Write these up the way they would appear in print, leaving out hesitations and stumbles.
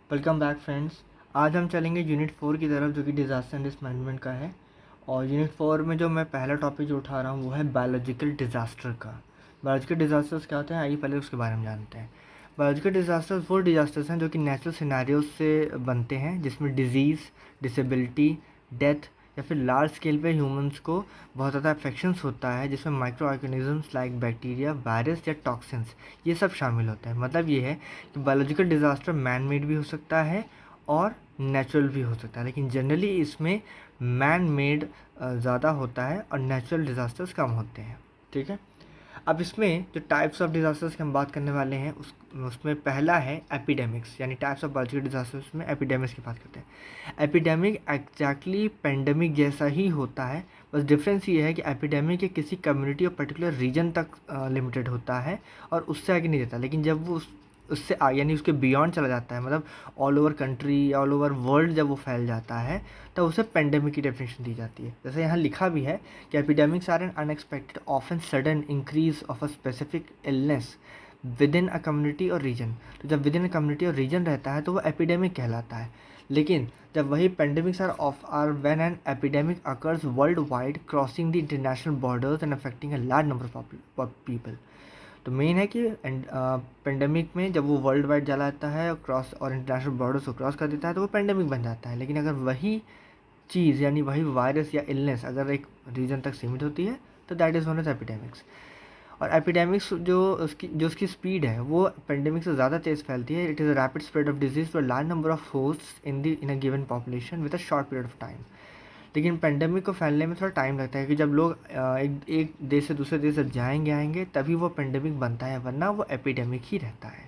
Welcome back friends. आज हम चलेंगे यूनिट 4 की तरफ, जो कि डिज़ास्टर एंड रिस्क मैनेजमेंट का है। और यूनिट 4 में जो मैं पहला टॉपिक जो उठा रहा हूँ वो है बायोलॉजिकल डिज़ास्टर का। बायोलॉजिकल डिज़ास्टर्स क्या होते हैं, आइए पहले उसके बारे में जानते हैं। बायोलॉजिकल डिज़ास्टर्स वो डिज़ास्टर्स हैं जो कि नेचुरल सिनेरियोज से बनते हैं, जिसमें डिजीज़, डिसेबिलिटी, डेथ या फिर लार्ज स्केल पे ह्यूमंस को बहुत ज़्यादा अफेक्शंस होता है, जिसमें micro organisms like bacteria, virus या टॉक्सिन्स ये सब शामिल होते हैं। मतलब ये है कि बायोलॉजिकल डिज़ास्टर मैन मेड भी हो सकता है और नेचुरल भी हो सकता है, लेकिन जनरली इसमें मैन मेड ज़्यादा होता है और नेचुरल डिज़ास्टर्स कम होते हैं। ठीक है। अब इसमें जो टाइप्स ऑफ डिज़ास्टर्स की हम बात करने वाले हैं उसमें पहला है एपिडेमिक्स, यानी टाइप्स ऑफ बायोलॉजिकल डिज़ास्टर्स में एपिडेमिक्स की बात करते हैं। एपिडेमिक एग्जैक्टली पेंडेमिक जैसा ही होता है, बस डिफरेंस ये है कि एपिडेमिक ये किसी कम्युनिटी और पर्टिकुलर रीजन तक लिमिटेड होता है और उससे आगे नहीं जाता, लेकिन जब वो उससे यानी उसके बियॉन्ड चला जाता है, मतलब all over country, all over world जब वो फैल जाता है, तब उसे पेंडेमिक की डेफिनेशन दी जाती है। जैसे यहाँ लिखा भी है कि epidemics are an unexpected, often sudden increase of a specific illness within a community और region। तो जब within a community और region रहता है तो वो epidemic कहलाता है। लेकिन जब वही pandemics are when an epidemic occurs worldwide, crossing the international borders and affecting a large number of people। तो मेन है कि पेंडेमिक में जब वो वर्ल्ड वाइड चला जाता है और क्रॉस और इंटरनेशनल बॉर्डर्स को क्रॉस कर देता है तो वो पेंडेमिक बन जाता है। लेकिन अगर वही चीज़ यानी वही वायरस या इलनेस अगर एक रीजन तक सीमित होती है तो that is known as epidemics. और एपिडेमिक्स जो उसकी स्पीड है वो पेंडेमिक से ज़्यादा तेज़ फैलती है। It is a rapid spread of disease to a large number of host in a given population with a short period of time. लेकिन पेंडेमिक को फैलने में थोड़ा टाइम लगता है कि जब लोग एक देश से दूसरे देश जब जाएंगे आएंगे तभी वो पेंडेमिक बनता है, वरना वो एपिडेमिक ही रहता है।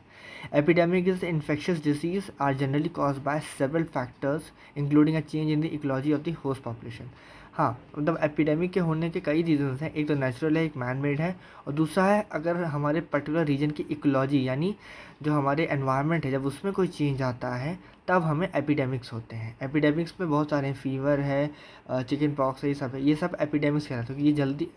Epidemic is the infectious disease are generally caused by several factors including a change in the ecology of the host population। हाँ, मतलब एपिडेमिक के होने के कई रीजन्स हैं। एक तो नेचुरल है, एक मैन मेड है, और दूसरा है अगर हमारे पर्टिकुलर रीजन की इकोलॉजी यानी जो हमारे एनवायरनमेंट है, जब उसमें कोई चेंज आता है तब हमें एपिडेमिक्स होते हैं। एपिडेमिक्स में बहुत सारे फीवर है, चिकन पॉक्स है, ये सब है, ये सब एपिडेमिक्स कहलाते हैं। तो ये जल्दी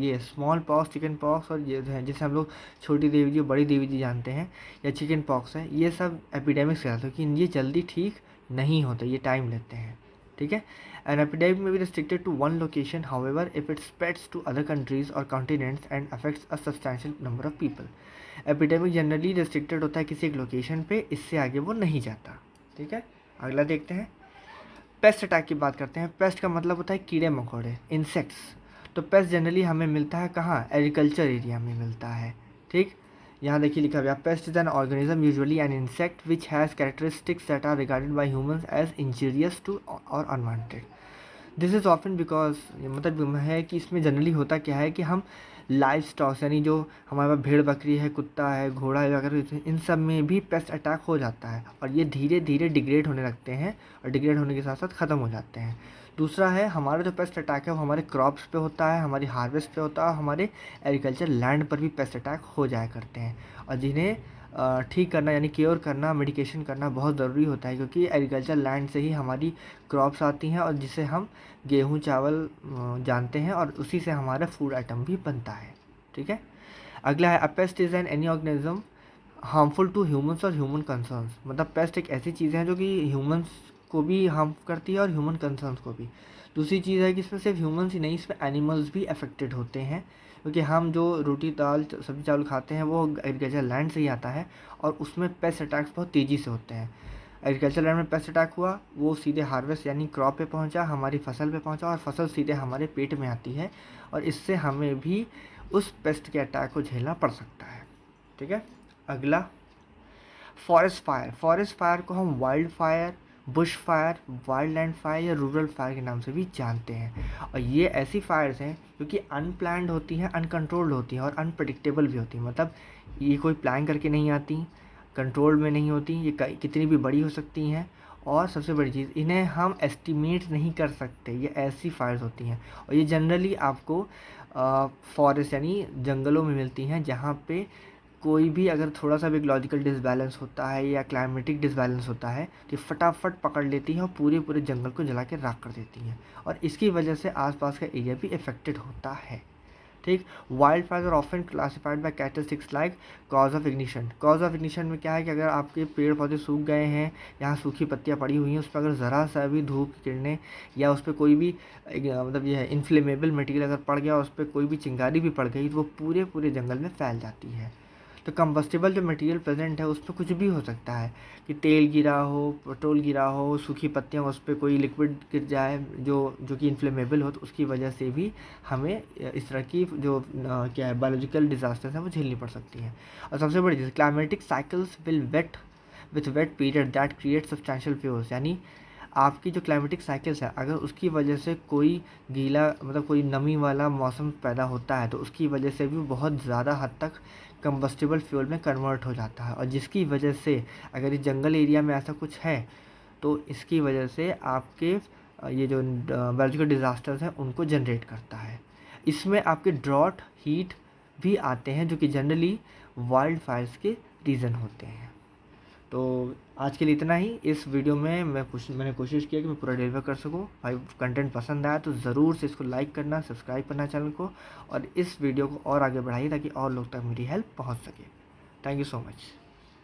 ये स्मॉल पॉक्स, चिकन पॉक्स और ये है जिसे हम लोग छोटी देवी जी, बड़ी देवी जी जानते हैं, या चिकन पॉक्स है, ये सब एपिडेमिक्स कहलाते हैं कि ये जल्दी ठीक नहीं होते, ये टाइम लेते हैं। ठीक है। एन एपिडेमिक में be restricted to one location, however if it spreads to other countries और continents and affects a substantial number of people. Epidemic generally restricted होता है किसी एक लोकेशन पे, इससे आगे वो नहीं जाता। ठीक है। अगला देखते हैं, पेस्ट अटैक की बात करते हैं। पेस्ट का मतलब होता है कीड़े मकोड़े, इंसेक्ट्स। तो पेस्ट जनरली हमें मिलता है कहाँ, एग्रीकल्चर एरिया में मिलता है। ठीक, यहाँ देखिए लिखा हुआ, pest is an organism usually an insect which has characteristics that are regarded by humans as injurious to और unwanted. This is often because, मतलब है कि इसमें जनरली होता क्या है कि हम लाइफ स्टॉक्स यानी जो हमारे पास भेड़ बकरी है, कुत्ता है, घोड़ा है वगैरह, इन सब में भी पेस्ट अटैक हो जाता है और ये धीरे धीरे डिग्रेड होने लगते हैं और डिग्रेड होने के साथ साथ ख़त्म हो जाते हैं। दूसरा है हमारा जो पेस्ट अटैक है वो हमारे क्रॉप्स पे होता है, हमारी हार्वेस्ट पे होता है और हमारे एग्रीकल्चर लैंड पर भी पेस्ट अटैक हो जाया करते हैं, और जिन्हें ठीक करना यानी क्योर करना, मेडिकेशन करना बहुत ज़रूरी होता है, क्योंकि एग्रीकल्चर लैंड से ही हमारी क्रॉप्स आती हैं और जिसे हम गेहूँ चावल जानते हैं और उसी से हमारा फूड आइटम भी बनता है। ठीक है। अगला है, a pest is an any organism harmful to humans और ह्यूमन कंसर्न्स। मतलब पेस्ट एक ऐसी चीज़ है जो कि ह्यूमंस को भी हार्म करती है और ह्यूमन कंसर्न्स को भी। दूसरी चीज़ है कि इसमें सिर्फ ह्यूमंस ही नहीं, इसमें एनिमल्स भी अफेक्टेड होते हैं, क्योंकि हम जो रोटी दाल सब्जी चावल खाते हैं वो एग्रीकल्चर लैंड से ही आता है और उसमें पेस्ट अटैक्स बहुत तेज़ी से होते हैं। एग्रीकल्चर लैंड में पेस्ट अटैक हुआ, वो सीधे हार्वेस्ट यानी क्रॉप पे पहुंचा, हमारी फसल पे पहुंचा और फसल सीधे हमारे पेट में आती है और इससे हमें भी उस पेस्ट के अटैक को झेलना पड़ सकता है। ठीक है। अगला, फॉरेस्ट फायर। फॉरेस्ट फायर को हम wild fire, Bush fire, wild land fire या रूरल फायर के नाम से भी जानते हैं। और ये ऐसी फायर्स हैं जो कि अनप्लान्ड होती हैं, अनकंट्रोल्ड होती हैं और अनप्रडिक्टेबल भी होती हैं। मतलब ये कोई प्लान करके नहीं आती, कंट्रोल में नहीं होती, ये कितनी भी बड़ी हो सकती हैं, और सबसे बड़ी चीज़, इन्हें हम एस्टिमेट नहीं कर सकते। ये ऐसी फायर्स होती हैं और ये जनरली आपको फॉरेस्ट यानी जंगलों में मिलती हैं, जहाँ पे कोई भी अगर थोड़ा सा भी इकोलॉजिकल डिसबैलेंस होता है या क्लाइमेटिक डिसबैलेंस होता है तो फटाफट पकड़ लेती हैं और पूरे पूरे जंगल को जला के राख कर देती हैं, और इसकी वजह से आसपास का एरिया भी इफ़ेक्टेड होता है। ठीक। Wild fire are often classified by characteristics like cause of ignition. Cause of ignition में क्या है कि अगर आपके पेड़ पौधे सूख गए हैं, यहाँ सूखी पत्तियाँ पड़ी हुई हैं, उस पर अगर ज़रा सा भी धूप की किरणें या उस पर कोई भी मतलब ये है इन्फ्लेमेबल मटेरियल अगर पड़ गया, उस पर कोई भी चिंगारी भी पड़ गई, तो वो पूरे पूरे जंगल में फैल जाती है। तो कंबस्टिबल जो मटेरियल प्रेजेंट है उस पर कुछ भी हो सकता है, कि तेल गिरा हो, पेट्रोल गिरा हो, सूखी पत्तियाँ, उस पर कोई लिक्विड गिर जाए जो कि इन्फ्लेमेबल हो, तो उसकी वजह से भी हमें इस तरह की जो क्या है बायोलॉजिकल डिजास्टर्स हैं वो झेलनी पड़ सकती हैं। और सबसे बड़ी चीज़, climatic cycles will wet period that create substantial fuels, यानी आपकी जो क्लाइमेटिक साइकिल्स है अगर उसकी वजह से कोई गीला मतलब कोई नमी वाला मौसम पैदा होता है, तो उसकी वजह से भी बहुत ज़्यादा हद तक कंबस्टिबल फ्यूल में कन्वर्ट हो जाता है, और जिसकी वजह से अगर इस जंगल एरिया में ऐसा कुछ है तो इसकी वजह से आपके ये जो बायोलॉजिकल डिज़ास्टर्स हैं उनको जनरेट करता है। इसमें आपके ड्रॉट, हीट भी आते हैं, जो कि जनरली वाइल्ड फायर्स के रीज़न होते हैं। तो आज के लिए इतना ही। इस वीडियो में मैंने कोशिश किया कि मैं पूरा डिलीवर कर सकूं। भाई कंटेंट पसंद आया तो ज़रूर से इसको लाइक करना, सब्सक्राइब करना चैनल को, और इस वीडियो को और आगे बढ़ाइए ताकि और लोग तक मेरी हेल्प पहुंच सके। Thank you so much.